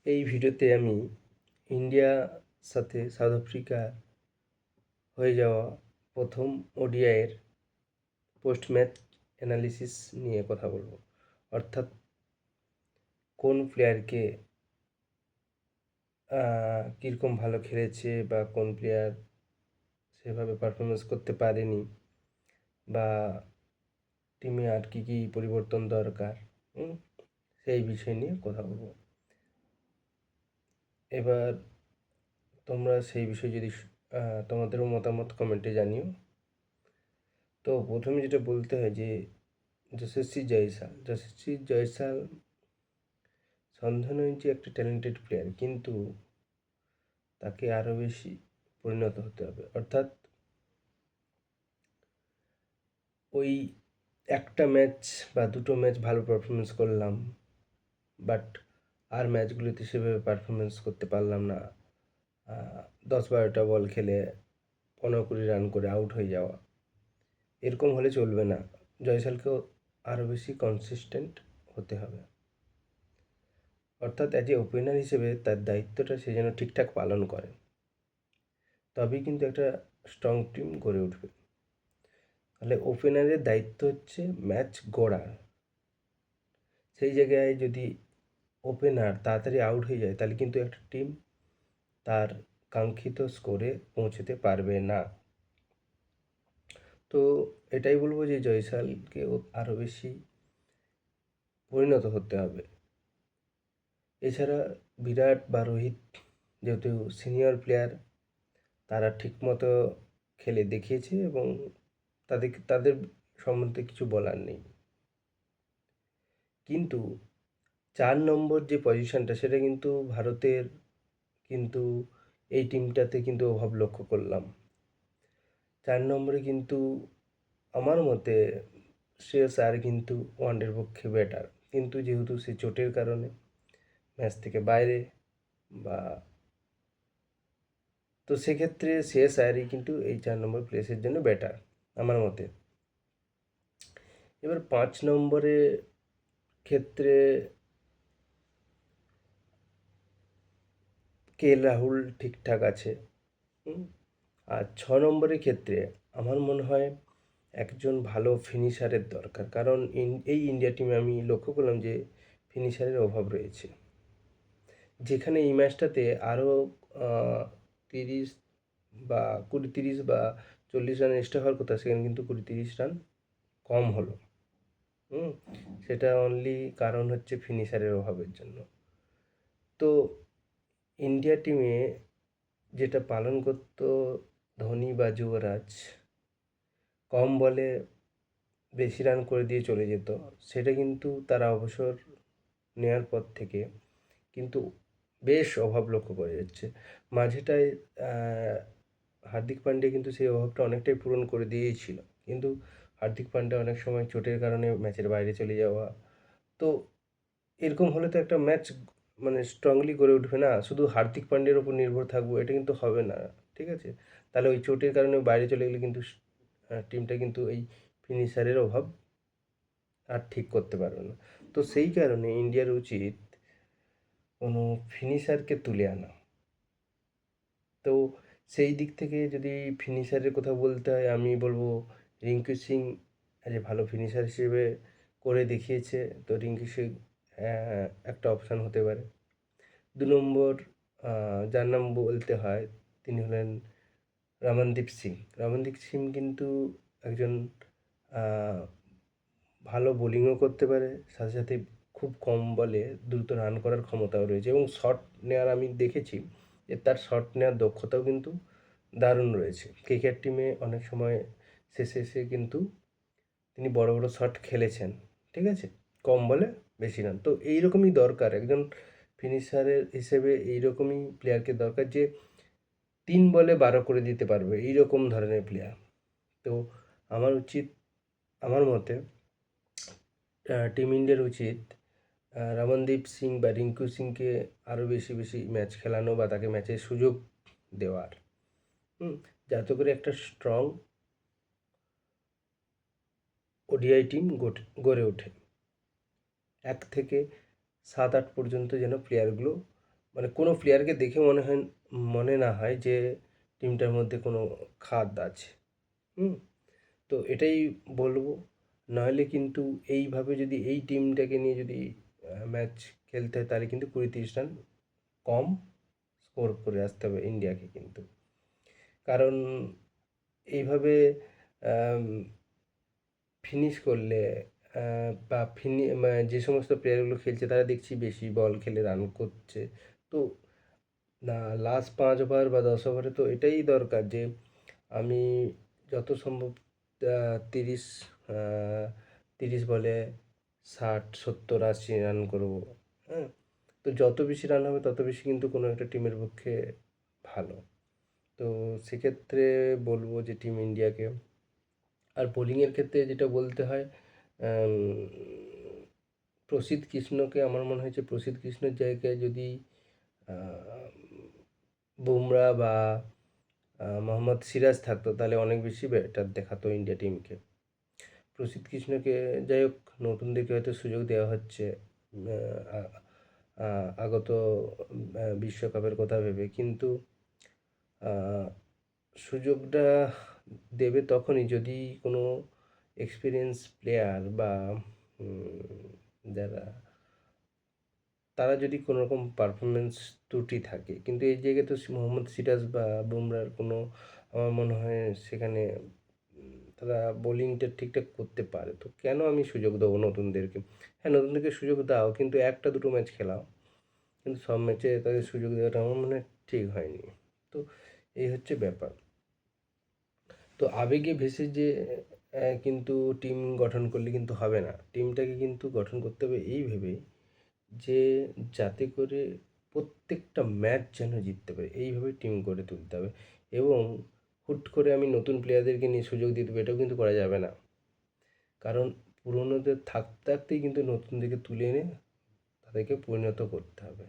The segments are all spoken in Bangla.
এই ভিডিওতে আমি ইন্ডিয়ার সাথে সাউথ আফ্রিকা হয়ে যাওয়া প্রথম ওডিআইয়ের পোস্ট ম্যাচ অ্যানালিসিস নিয়ে কথা বলবো। অর্থাৎ কোন প্লেয়ারকে কীরকম ভালো খেলেছে বা কোন প্লেয়ার সেভাবে পারফরমেন্স করতে পারেনি বা টিমে আর কী কী পরিবর্তন দরকার, সেই বিষয় নিয়ে কথা বলবো। এবার তোমরা সেই বিষয়ে যদি তোমাদেরও মতামত কমেন্টে জানিও। তো প্রথমে যেটা বলতে হয় যে যশস্বী জয়সাল সন্দেহ নয় যে একটা ট্যালেন্টেড প্লেয়ার, কিন্তু তাকে আরও বেশি পরিণত হতে হবে। অর্থাৎ ওই একটা ম্যাচ বা দুটো ম্যাচ ভালো পারফরমেন্স করলাম, বাট আর ম্যাচগুলোতে সেভাবে পারফরমেন্স করতে পারলাম না, 10-12টা বল খেলে 15-20 রান করে আউট হয়ে যাওয়া, এরকম হলে চলবে না। জয়সালকেও আরও বেশি কনসিস্টেন্ট হতে হবে। অর্থাৎ অ্যাজ এ ওপেনার হিসেবে তার দায়িত্বটা সে যেন ঠিকঠাক পালন করে, তবেই কিন্তু একটা স্ট্রং টিম গড়ে উঠবে। তাহলে ওপেনারের দায়িত্ব হচ্ছে ম্যাচ গড়া। সেই জায়গায় যদি ওপেনার তাড়াতাড়ি আউট হয়ে যায়, তাহলে কিন্তু একটা টিম তার কাঙ্ক্ষিত স্কোরে পৌঁছতে পারবে না। তো এটাই বলবো যে জয়সালকে আরও বেশি পরিণত হতে হবে। এছাড়া বিরাট বা রোহিত যেহেতু সিনিয়র প্লেয়ার, তারা ঠিকমতো খেলে দেখিয়েছে এবং তাদের সম্বন্ধে কিছু বলার নেই। কিন্তু 4 নম্বর যে পজিশনটা, সেটা কিন্তু ভারতের কিন্তু এই টিমটাতে কিন্তু অভাব লক্ষ্য করলাম। 4 নম্বরে কিন্তু আমার মতে শ্রেয়স আয়ার কিন্তু ওয়ানডের পক্ষে ব্যাটার, কিন্তু যেহেতু সে চোটের কারণে ম্যাচ থেকে বাইরে, বা তো সেক্ষেত্রে শ্রেয়স আয়ারই কিন্তু এই 4 নম্বর প্লেসের জন্য ব্যাটার আমার মতে। এবার 5 নম্বরের ক্ষেত্রে রাহুল ঠিকঠাক আছে। আর 6 নম্বরের ক্ষেত্রে আমার মনে হয় একজন ভালো ফিনিশারের দরকার, কারণ এই ইন্ডিয়া টিমে আমি লক্ষ্য করলাম যে ফিনিশারের অভাব রয়েছে। যেখানে এই ম্যাচটাতে আরও 30 বা 20-30 বা 40 রান এক্সট্রা হওয়ার কথা, সেখানে কিন্তু 20-30 রান কম হলো। সেটা অনলি কারণ হচ্ছে ফিনিশারের অভাবের জন্য। তো ইন্ডিয়া টিমে যেটা পালন করত ধোনি বা যুবরাজ, কম বলে বেশি রান করে দিয়ে চলে যেত, সেটা কিন্তু তারা অবসর নেওয়ার পর থেকে কিন্তু বেশ অভাব লক্ষ্য করা যাচ্ছে। মাঝেটায় হার্দিক পান্ডিয়া কিন্তু সেই অভাবটা অনেকটাই পূরণ করে দিয়েছিল, কিন্তু হার্দিক পান্ডিয়া অনেক সময় চোটের কারণে ম্যাচের বাইরে চলে যাওয়া। তো এরকম হলে তো একটা ম্যাচ মানে স্ট্রংলি গড়ে উঠবে না। শুধু হার্দিক পান্ডিয়ার ওপর নির্ভর থাকবো, এটা কিন্তু হবে না, ঠিক আছে? তাহলে ওই চোটের কারণে বাইরে চলে গেলে কিন্তু টিমটা কিন্তু এই ফিনিশারের অভাব আর ঠিক করতে পারবে না। তো সেই কারণে ইন্ডিয়ার উচিত কোনো ফিনিশারকে তুলে আনা। তো সেই দিক থেকে যদি ফিনিশারের কথা বলতে হয়, আমি বলবো রিঙ্কু সিং অ্যাজ এ ভালো ফিনিশার হিসেবে করে দেখিয়েছে, তো রিঙ্কু সিং একটা অপশান হতে পারে। 2 নম্বর যার নাম বলতে হয়, তিনি হলেন রমনদীপ সিং। রমনদীপ সিং কিন্তু একজন ভালো বোলিংও করতে পারে, সাথে সাথে খুব কম বলে দ্রুত রান করার ক্ষমতাও রয়েছে, এবং শট নেওয়ার আমি দেখেছি যে তার শট নেওয়ার দক্ষতাও কিন্তু দারুণ রয়েছে। কেকেআর টিমে অনেক সময় শেষে এসে কিন্তু তিনি বড় বড় শট খেলেছেন, ঠিক আছে, কম বলে বেশি রান। তো এইরকমই দরকার একজন ফিনিশারের হিসেবে, এইরকমই প্লেয়ারকে দরকার যে 3 বলে 12 করে দিতে পারবে, এইরকম ধরনের প্লেয়ার। তো আমার মতে টিম ইন্ডিয়ার উচিত রমনদীপ সিং বা রিঙ্কু সিংকে আরও বেশি বেশি ম্যাচ খেলানো বা তাকে ম্যাচের সুযোগ দেওয়ার, যাতে করে একটা স্ট্রং ওডিআই টিম গড়ে ওঠে। 1 থেকে 7-8 পর্যন্ত যেন প্লেয়ারগুলো মানে কোনো প্লেয়ারকে দেখে মনে না হয় যে টিমটার মধ্যে কোনো খাদ আছে। তো এটাই বলবো। নাহলে কিন্তু এইভাবে যদি এই টিমটাকে নিয়ে যদি ম্যাচ খেলতে হয় তাহলে কিন্তু 20-30 রান কম স্কোর করে আসতে হবে ইন্ডিয়াকে কিন্তু। কারণ এইভাবে ফিনিশ করলে বা যে সমস্ত প্লেয়ারগুলো খেলছে তারা দেখছি বেশি বল খেলে রান করছে। তো না, লাস্ট 5 ওভার বা 10 ওভারে তো এটাই দরকার যে আমি যত সম্ভব 30 30 বলে 60, 70, 80 রান করবো। হ্যাঁ, তো যত বেশি রান হবে তত বেশি কিন্তু কোনো একটা টিমের পক্ষে ভালো। তো সেক্ষেত্রে বলবো যে টিম ইন্ডিয়াকে। আর বোলিংয়ের ক্ষেত্রে যেটা বলতে হয়, আম, প্রসিদ্ধ কৃষ্ণকে আমার মনে হয়েছে প্রসিদ্ধ কৃষ্ণের জায়গায় যদি বুমরা বা মোহাম্মদ সিরাজ থাকতো তাহলে অনেক বেশি বেটার দেখাতো ইন্ডিয়া টিমকে। প্রসিদ্ধ কৃষ্ণকে যাই হোক নতুনদেরকে হয়তো সুযোগ দেওয়া হচ্ছে আগত বিশ্বকাপের কথা ভেবে, কিন্তু সুযোগটা দেবে তখনই যদি কোনো এক্সপিরিয়েন্স প্লেয়ার বা যারা তারা যদি কোনো রকম পারফরমেন্স ত্রুটি থাকে। কিন্তু এই জায়গায় তো মোহাম্মদ সিরাজ বা বুমরার কোনো আমার মনে হয় সেখানে তারা বোলিংটা ঠিকঠাক করতে পারে। তো কেন আমি সুযোগ দেবো নতুনদেরকে? হ্যাঁ, নতুনদেরকে সুযোগ দাও, কিন্তু 1টা 2টো ম্যাচ খেলাও, কিন্তু সব ম্যাচে তাদের সুযোগ দেওয়াটা আমার মনে হয় ঠিক হয়নি। তো এই হচ্ছে ব্যাপার। তো আবেগে ভেসে যে কিন্তু টিম গঠন করলে কিন্তু হবে না। টিমটাকে কিন্তু গঠন করতে হবে এই ভেবে যে যাতে করে প্রত্যেকটা ম্যাচ যেন জিততে পারে, এইভাবে টিম গড়ে তুলতে হবে। এবং হুট করে আমি নতুন প্লেয়ারদেরকে নিয়ে সুযোগ দিয়ে দেবো এটাও কিন্তু করা যাবে না। কারণ পুরোনোদের থাকতে থাকতেই কিন্তু নতুনদেরকে তুলে এনে তাদেরকে পরিণত করতে হবে।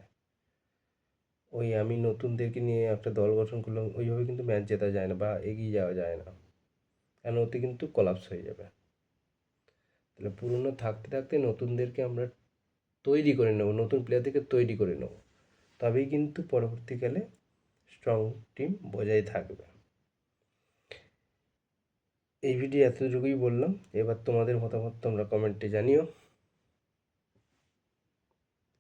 ওই আমি নতুনদেরকে নিয়ে একটা দল গঠন করলাম ওইভাবে কিন্তু ম্যাচ জেতা যায় না বা এগিয়ে যাওয়া যায় না, কারণ ওতে কিন্তু কলাপস হয়ে যাবে। তাহলে পুরনো থাকতে থাকতে নতুনদেরকে আমরা তৈরি করে নেব, নতুন প্লেয়ারদেরকে তৈরি করে নেব, তবেই কিন্তু পরবর্তীকালে স্ট্রং টিম বজায় থাকবে। এই ভিডিও এতটুকুই বললাম। এবার তোমাদের মতামত তোমরা কমেন্টে জানিও।